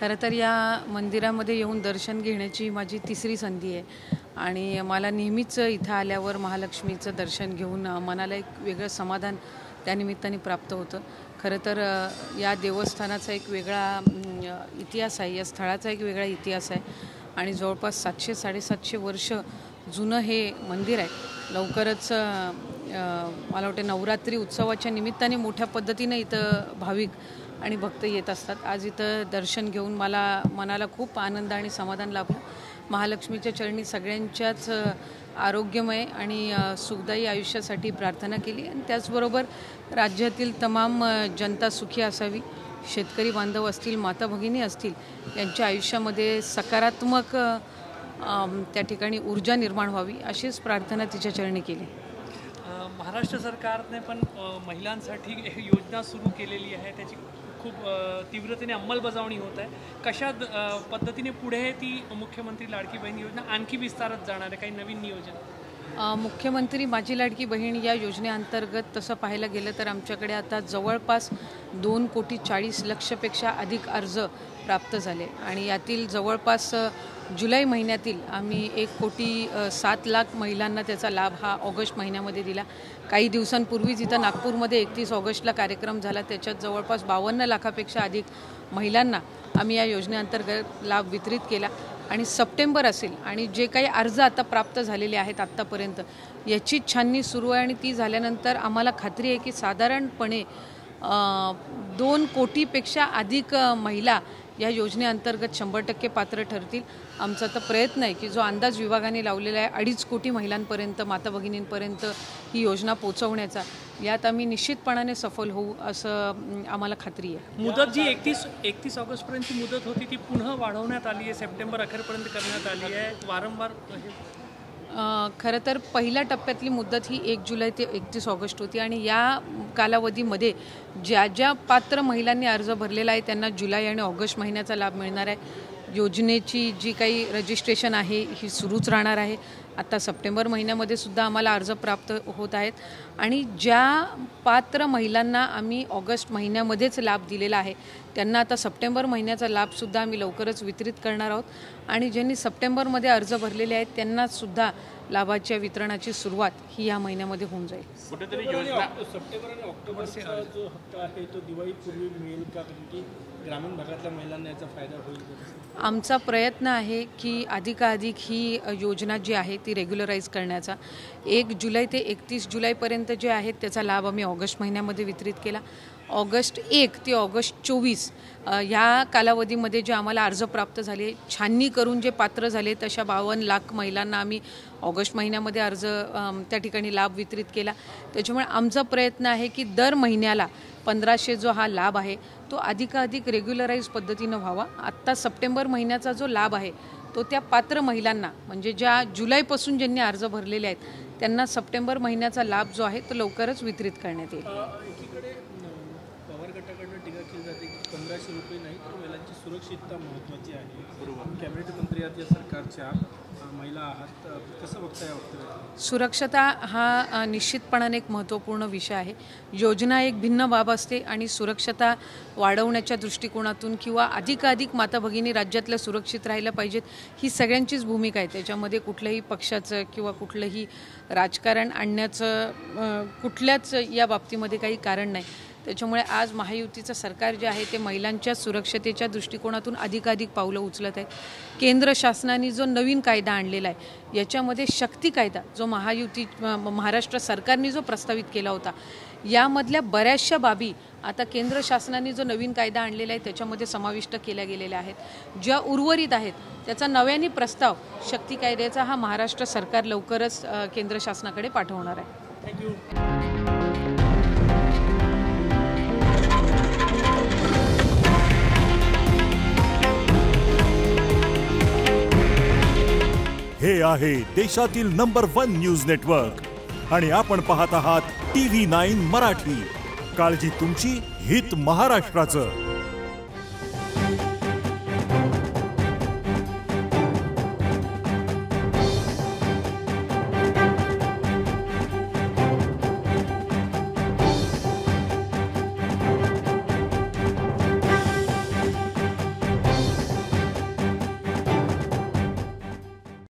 खरं तर या मंदिरामध्ये येऊन दर्शन घेण्याची माझी तिसरी संधी आहे आणि मला नेहमीच इथं आल्यावर महालक्ष्मीचं दर्शन घेऊन मनाला एक वेगळं समाधान त्यानिमित्ताने प्राप्त होतं। खरं तर या देवस्थानाचा एक वेगळा इतिहास आहे, या स्थळाचा एक वेगळा इतिहास आहे आणि जवळपास 700-750 वर्ष जुनं हे मंदिर आहे। लवकरच मला वाटतं नवरात्री उत्सवाच्या निमित्ताने मोठ्या पद्धतीने इथं भाविक आणि भक्त येत असतात। आज इथं दर्शन घेऊन मनाला खूप आनंद आणि समाधान लाभलं। महालक्ष्मीच्या चरणी सगळ्यांच्याच आरोग्यमय आणि सुखदायी आयुष्यासाठी प्रार्थना केली आणि त्याचबरोबर राज्यातील तमाम जनता सुखी असावी, शेतकरी बांधव असतील, माता भगिनी असतील, यांच्या आयुष्यामध्ये सकारात्मक त्या ठिकाणी ऊर्जा निर्माण व्हावी अशीच प्रार्थना तिच्या चरणी केली। महाराष्ट्र सरकारने पण महिलांसाठी योजना सुरू केलेली आहे, त्याची खूप तीव्रतेने अंमलबजावणी होत आहे। कशा पद्धतीने पुढे ती मुख्यमंत्री लाडकी बहीण योजना आणखी विस्तारत जाणार आहे, काही नवीन नियोजन? मुख्यमंत्री माझी लाडकी बहीण या योजनेअंतर्गत तसं पाहायला गेलं तर आमच्याकडे आता जवळपास 2,40,00,000पेक्षा अधिक अर्ज प्राप्त झाले आणि यातील जवळपास जुलै महिन्यातील आम्ही 1,07,00,000 महिलांना त्याचा लाभ हा ऑगस्ट महिन्यामध्ये दिला। काही दिवसांपूर्वीच इथं नागपूरमध्ये 31 ऑगस्टला कार्यक्रम झाला, त्याच्यात जवळपास 52 लाखापेक्षा अधिक महिलांना आम्ही या योजनेअंतर्गत लाभ वितरित केला आणि सप्टेंबर असेल आणि जे काही अर्ज आता प्राप्त झालेले आहेत आत्तापर्यंत याची छाननी सुरू आहे आणि ती झाल्यानंतर आम्हाला खात्री आहे की साधारणपणे 2 कोटीपेक्षा अधिक महिला या योजनेअंतर्गत 100% पात्र ठरतील। आमचा तर प्रयत्न आहे की जो अंदाज विभागाने लावलेला आहे 2.5 कोटी महिलांपर्यंत, माता भगिनींपर्यंत ही योजना पोहोचवण्याचा, यात आम्ही निश्चितपणाने सफल होऊ असं आम्हाला खात्री आहे। मुदत जी 31 ऑगस्टपर्यंतची मुदत होती ती पुन्हा वाढवण्यात आली आहे, सप्टेंबर अखेरपर्यंत करण्यात आली आहे। वारंवार खरं तर पहिल्या टप्प्यातली मुदत ही 1 जुलै ते 31 ऑगस्ट होती आणि या कालावधीमध्ये ज्या पात्र महिलांनी अर्ज भरलेला आहे त्यांना जुलै आणि ऑगस्ट महिन्याचा लाभ मिळणार आहे। योजनेची जी काही रजिस्ट्रेशन आहे ही सुरूच राहणार आहे। आता सप्टेंबर महिन्यामध्ये सुद्धा आम्हाला अर्ज प्राप्त होत आहेत आणि ज्या पात्र महिलांना आम्ही ऑगस्ट महिन्यामध्येच लाभ दिलेला आहे त्यांना आता सप्टेंबर महिन्याचा लाभसुद्धा आम्ही लवकरच वितरित करणार आहोत आणि ज्यांनी सप्टेंबरमध्ये अर्ज भरलेले आहेत त्यांनासुद्धा लाभाच्या वितरणाची सुरुवात ही या महिन्यामध्ये होऊन जाईल। कुठेतरी योजना सप्टेंबर आणि ऑक्टोबरचा जो हप्ता आहे तो दिवाळीपूर्वी मिळेल का, कारण की ग्रामीण भागातल्या महिलांना याचा फायदा होईल? आमचा प्रयत्न आहे की अधिकाधिक ही योजना जी आहे ती रेग्युलराईज करण्याचा। 1 जुलै ते 31 जुलैपर्यंत जे आहेत त्याचा लाभ आम्ही ऑगस्ट महिन्यामध्ये वितरित केला। ऑगस्ट 1 ते ऑगस्ट 24 ह्या कालावधीमध्ये जे आम्हाला अर्ज प्राप्त झाले, छाननी करून जे पात्र झाले तशा 52 लाख महिलांना आम्ही ऑगस्ट महिन्यामध्ये अर्ज त्या ठिकाणी लाभ वितरित केला। त्याच्यामुळे आमचा प्रयत्न आहे की दर महिन्याला 1500 जो हा लाभ आहे तो अधिकाधिक रेग्युलराईज पद्धतीनं व्हावा। आत्ता सप्टेंबर महिन्याचा जो लाभ आहे तो त्या पात्र महिलांना म्हणजे ज्या जुलैपासून ज्यांनी अर्ज भरलेले आहेत त्यांना सप्टेंबर महिन्याचा लाभ जो आहे तो लवकरच वितरित करण्यात येईल। एकीकडे पवार गटाकडून टीका केली जाते की 1500 रुपये नाही तर महिलांची सुरक्षितता महत्त्वाची आहे। बरोबर, कॅबिनेट मंत्री आहात या सरकारच्या, महिला आहात, कसं बघता या वक्तव्याला? सुरक्षता हा निश्चितपणाने एक महत्त्वपूर्ण विषय आहे। योजना एक भिन्न बाब असते आणि सुरक्षता वाढवण्याच्या दृष्टिकोनातून किंवा अधिकाधिक माता भगिनी राज्यातल्या सुरक्षित राहायला पाहिजेत ही सगळ्यांचीच भूमिका आहे। त्याच्यामध्ये कुठल्याही पक्षाचं किंवा कुठलंही राजकारण आणण्याचं कुठल्याच या बाबतीमध्ये काही कारण नाही। त्याच्यामुळे आज महायुतीचं सरकार जे आहे ते महिलांच्या सुरक्षतेच्या दृष्टिकोनातून अधिकाधिक पावलं उचलत आहे। केंद्र शासनाने जो नवीन कायदा आणलेला आहे याच्यामध्ये शक्ती कायदा जो महाराष्ट्र सरकारने जो प्रस्तावित केला होता यामधल्या बऱ्याचशा बाबी आता केंद्र शासनाने जो नवीन कायदा आणलेला आहे त्याच्यामध्ये समाविष्ट केल्या गेलेल्या आहेत। ज्या उर्वरित आहेत त्याचा नव्याने प्रस्ताव शक्ती कायद्याचा हा महाराष्ट्र सरकार लवकरच केंद्र शासनाकडे पाठवणार आहे। थँक्यू। हे आहे देशातील नंबर 1 न्यूज नेटवर्क आणि आपण पाहत आहात TV9 मराठी। काळजी तुमची, हित महाराष्ट्राचं।